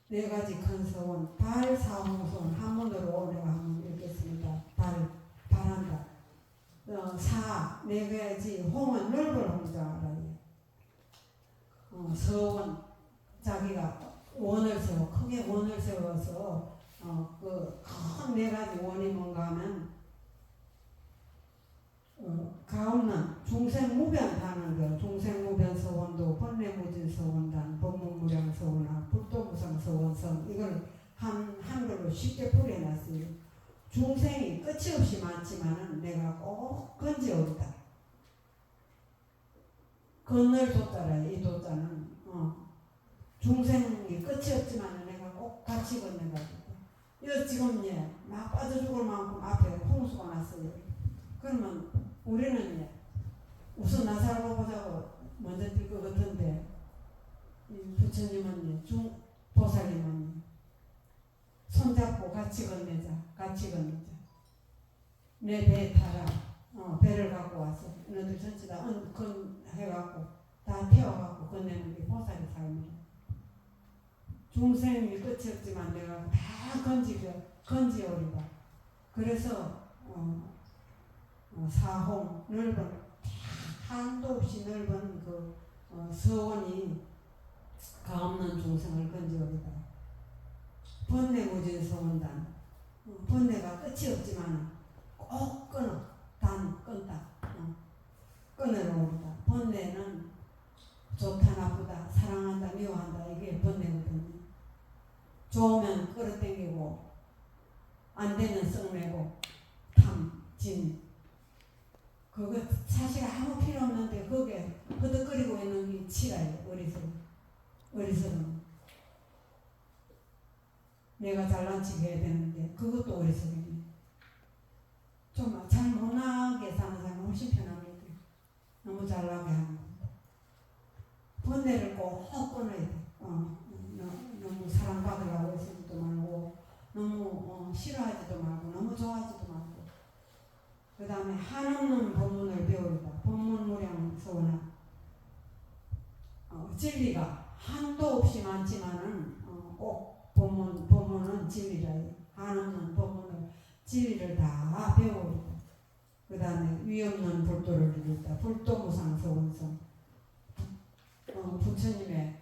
Speaker 1: 네 가지 큰 서원, 발사홍선 한문으로 내가 한번 읽겠습니다. 발한다. 네 가지 홍은 넓은 홍자라요. 서원, 자기가 원을 세워, 크게 원을 세워서 그 큰 네 가지 원이 뭔가 하면 가없는 중생무변단을 그 중생무변서원도 번뇌무진서원단 법문무량서원학 불도무상서원성 이걸 한글로 쉽게 풀어놨어요. 중생이 끝이 없이 많지만은 내가 꼭 건져온다. 건널 도자라 이 도자는 중생이 끝이 없지만은 내가 꼭 같이 건너가지고 이거 지금 막 빠져 죽을 만큼 앞에 홍수가 났어요. 그러면 우리는 우선 나사로 보자고 먼저 뛸 것 같은데 부처님은 보살님은 손잡고 같이 건네자. 내 배에 타라. 배를 갖고 와서 너희들 전체 다 해갖고 다 태워갖고 건네는 게 보살의 삶이라. 중생이 끝이 없지만 내가 다 건지오리다. 그래서 사홍 넓은 한도 없이 넓은 그 서원이 가없는 중생을 건지오리다. 번뇌무진 서원단 번뇌가 끝이 없지만 꼭 끊다. 끊어놓으리다. 번뇌는 좋다 나쁘다 사랑한다 미워한다 이게 번뇌거든요. 좋으면 끌어당기고 안 되면 썩내고 탐, 진 그거 사실 아무 필요 없는데 그게 허덕거리고 있는 게 치라요. 어리석은 내가 잘난 척 해야 되는데 그것도 어리석이네. 좀 잘 못나게 사는 사람은 훨씬 편합니다. 너무 잘나게 하는 거. 번뇌를 꼭 끊어야 돼. 너무 사랑받으려고 애쓰지도 말고 너무 싫어하지도 말고 너무 좋아하지도 말고 그 다음에 한없는 법문을 배우리다. 법문무량 서원하. 진리가 한도 없이 많지만은 꼭 법문은 진리라. 한없는 법문을 진리를 다 배우리다. 그 다음에 위없는 불도를 이루다. 불도무상 서원성. 부처님의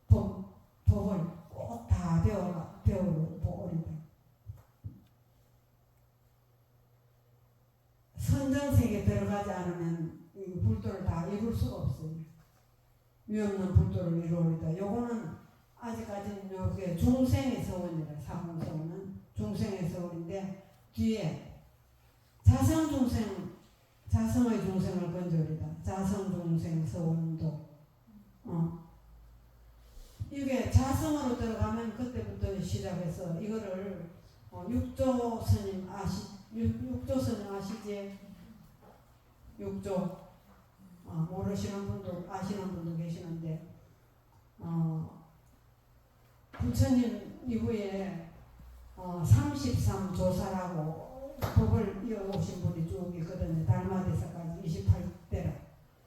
Speaker 1: 법을 꼭 다 배우리다. 선정색에 들어가지 않으면 이 불도를 다 이룰 수가 없어요. 위없는 불도를 이루리다. 요거는 아직까지는 요게 중생의 서원이라. 사공서원은 중생의 서원인데 뒤에 자성의 중생을 건져리다. 자성중생 서원도. 이게 자성으로 들어가면 그때부터 시작해서 이거를 육조 스님 육조 스님 아시지? 육조 모르시는 분도 아시는 분도 계시는데 부처님 이후에 33조사라고 법을 이어오신 분이 쭉 있거든요. 달마대사까지 28대라.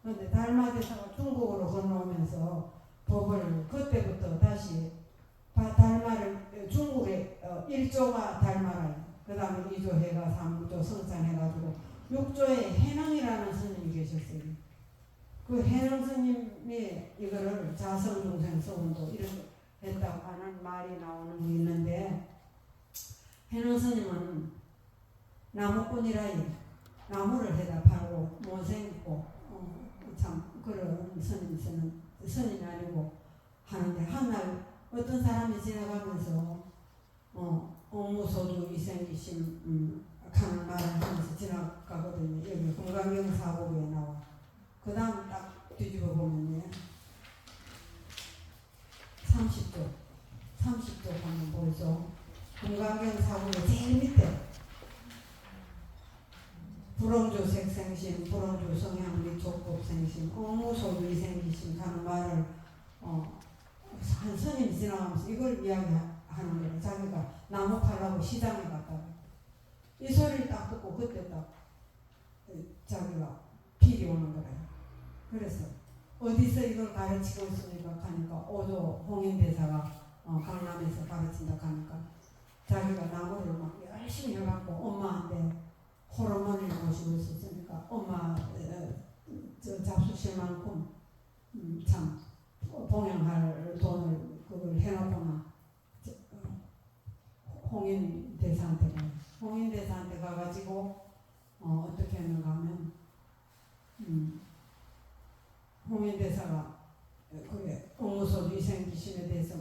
Speaker 1: 그런데 달마대사가 중국으로 건너오면서 법을 그때부터 다시 달마를 중국에 1조가 달마라요. 그 다음에 2조 해가 3조 성찬해가지고 6조에 해능이라는 스님이 계셨어요. 그 해능 스님이 이거를 자성중생 서원도 이렇게 했다고 하는 말이 나오는 게 있는데 해능 스님은 나무꾼이라이 나무를 해다 팔고 못생기고 참 그런 스님이 아니고 하는데 한날 어떤 사람이 지나가면서 옥무소주 이생기심 하는 말을 하면서 지나가거든요. 여기 금강경 사고에 나와. 그 다음 딱 뒤집어 보면요 30조 한번 보이죠. 금강경 사고의 제일 밑에 불원조 색생심, 불원조 성향리 족법생심, 옥무소주 이생기심 하는 말을 한 스님이 지나가면서 이걸 이야기하는 거예요. 자기가 나무 팔라고 시장에 갔다가 이 소리를 딱 듣고 그때 딱 자기가 필이 오는 거예요. 그래서 어디서 이걸 가르치고 있습니까? 하니까 오조 홍인대사가 강남에서 가르친다 하니까 자기가 나무를 막 열심히 해갖고 엄마한테 호르몬을 모시고 있었으니까 엄마 저 잡수실만큼 참 봉양할 돈을 그걸 해놓거나 홍인대사한테 가가지고 어떻게 했는가 하면 홍인대사가 그게 옥무소 위생기심에 대해서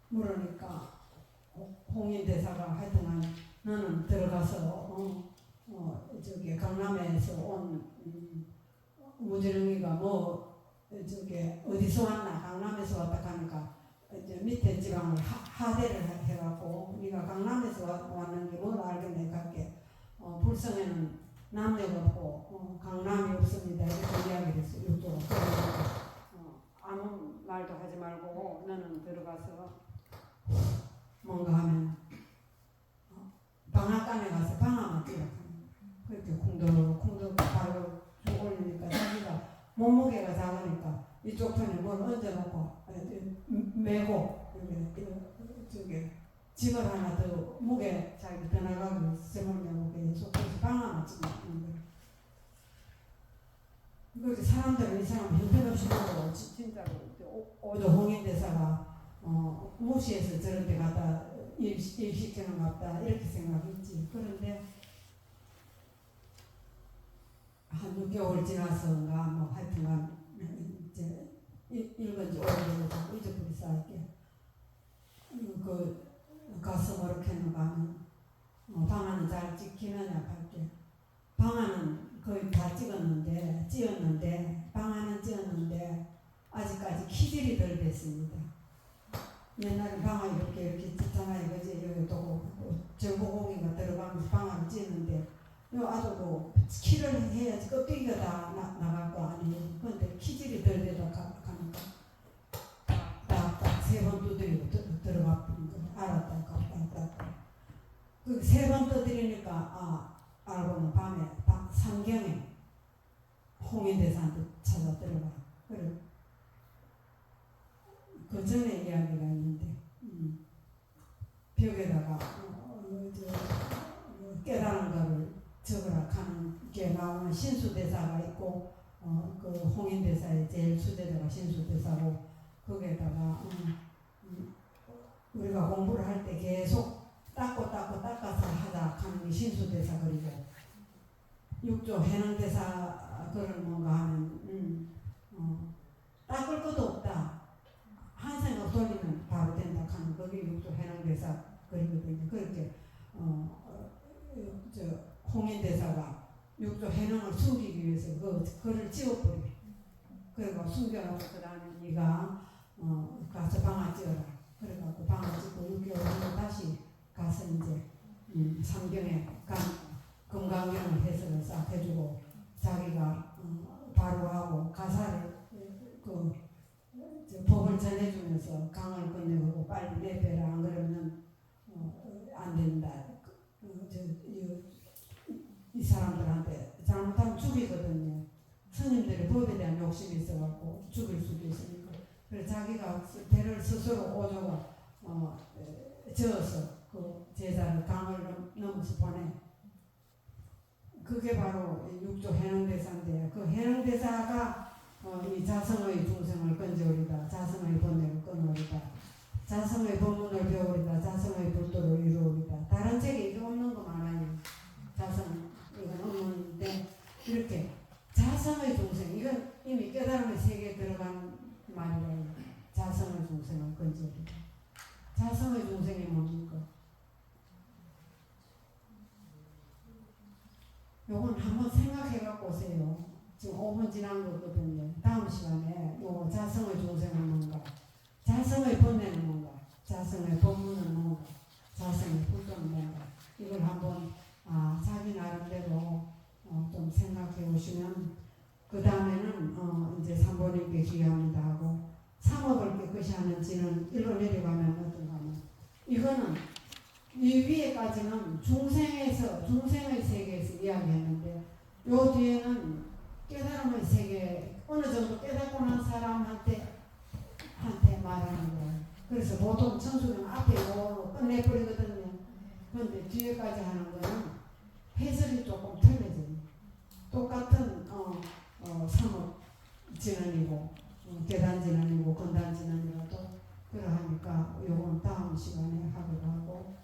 Speaker 1: 물으니까 홍인대사가 하여튼간 너는 들어가서 저기 강남에서 온 무지렁이가 뭐 저기 어디서 왔나 강남에서 왔다 하니까 이제 밑에 지방을 하대를 해갖고 네가 강남에서 왔는데 뭘 알겠네 갈게 불성에는 남녀가 없고 강남이 없습니다 이렇게 이야기를 했어요. 이쪽으로 아무 말도 하지 말고 너는 들어가서 뭔가 하면 방앗간에 가서 방아만 뛰어 그렇게 쿵덕 바로 쭉 올리니까 자기가 몸무게가 작으니까 이쪽 편에 뭘 얹어놓고 메고 저기 집을 하나 더 무게 자기 더 나가고 세모면 무게 속에서 방아만 찍는 거예요. 그렇게 사람들은 이 사람 형편없이 보고 진짜로 오조 홍인대사가 무시해서 저런 데 가다 일시키는 것 같다 이렇게 생각했지. 그런데 한 6개월 지나서인가 뭐 하여튼간 이제 읽은 지 오래돼서 잊어버리 쌓을게 그 가서 뭐렇게 했는가 하면 방안은 잘 찍히느냐 할게 방안은 거의 다 찌었는데 방안은 찌었는데 아직까지 키질이 덜 됐습니다. 옛날에 방아 이렇게 찌잖아 이거지. 여기 또 정보공인가 들어가면서 방아를 찌는데 요 아주 뭐 키를 해야지 껍데기가 다 나갈 거 아니에요. 그런데 키질이 덜 되다 가니까 딱 3번 두드리고 들어가 버린 거 알았다. 그 3번 두드리 그러니까 알고는 밤에 삼경에 홍인대사한테 찾아 들어가. 그래. 그 전에 이야기가 있는데 벽에다가 깨달은 거를 적으라 하는 게 나오는 신수대사가 있고 그 홍인대사의 제일 수제자가 신수대사고 거기에다가 우리가 공부를 할 때 계속 닦아서 하자 하는 게 신수대사 그리고 육조 해능대사 그런 뭔가 하면 닦을 것도 없다. 한 생각 돌리면 바로 된다 하는 그게 육조 해능대사 그리거든요. 그렇게 홍인대사가 육조 해능을 숨기기 위해서 그 글을 지워버려. 그리고 숨겨놓고 그 다음에 네가 가서 방아 찌어라. 그래갖고 방아 찌고 6개월 후에 다시 가서 이제 삼경에 금강경을 해석을 싹 해주고 자기가 바로 하고 가사를 법을 전해주면서 강을 건네고 빨리 내빼라 안 그러면 안 된다. 이 사람들한테 잘못하면 죽이거든요. 스님들이 법에 대한 욕심이 있어갖고 죽일 수도 있으니까. 그래서 자기가 배를 스스로 오조가 저어서 그 제자를 강을 넘어서 보내. 그게 바로 육조 해능대사인데 그 해능대사가 이 자성의 중생을 건져오리다. 자성의 번뇌를 끊어오리다. 자성의 법문을 배우리다. 자성의 불도를 이루오리다. 다른 책에 이게 없는 거 많아요. 자성 이건 없는데 이렇게 자성의 중생 이건 이미 깨달음의 세계에 들어간 말이라요. 자성의 중생을 건져오리다. 자성의 중생이 뭡니까? 요건 한번 생각해갖고 오세요. 지금 5분 지난 거거든요. 다음 시간에 요 자성의 중생은 뭔가, 자성의 번뇌는 뭔가, 자성의 법문은 뭔가, 자성의 불도는 뭔가 이걸 한번 자기 나름대로 좀 생각해 오시면 그 다음에는 이제 삼보님께 기여합니다 하고 삼업을 깨끗이 하는 지는 일로 내려가면 어떤가 하면 이거는 이 위에까지는 중생의 세계에서 이야기했는데 요 뒤에는 깨달음의 세계 어느 정도 깨닫고 난 사람한테 말하는 거예요. 그래서 보통 천수는 앞에 이걸로 끝내버리거든요. 그런데 뒤에까지 하는 거는 해설이 조금 틀려져요. 똑같은 삼업 진언이고 계단 진언이고 건단 진언이라도 그러하니까 요건 다음 시간에 하기로 하고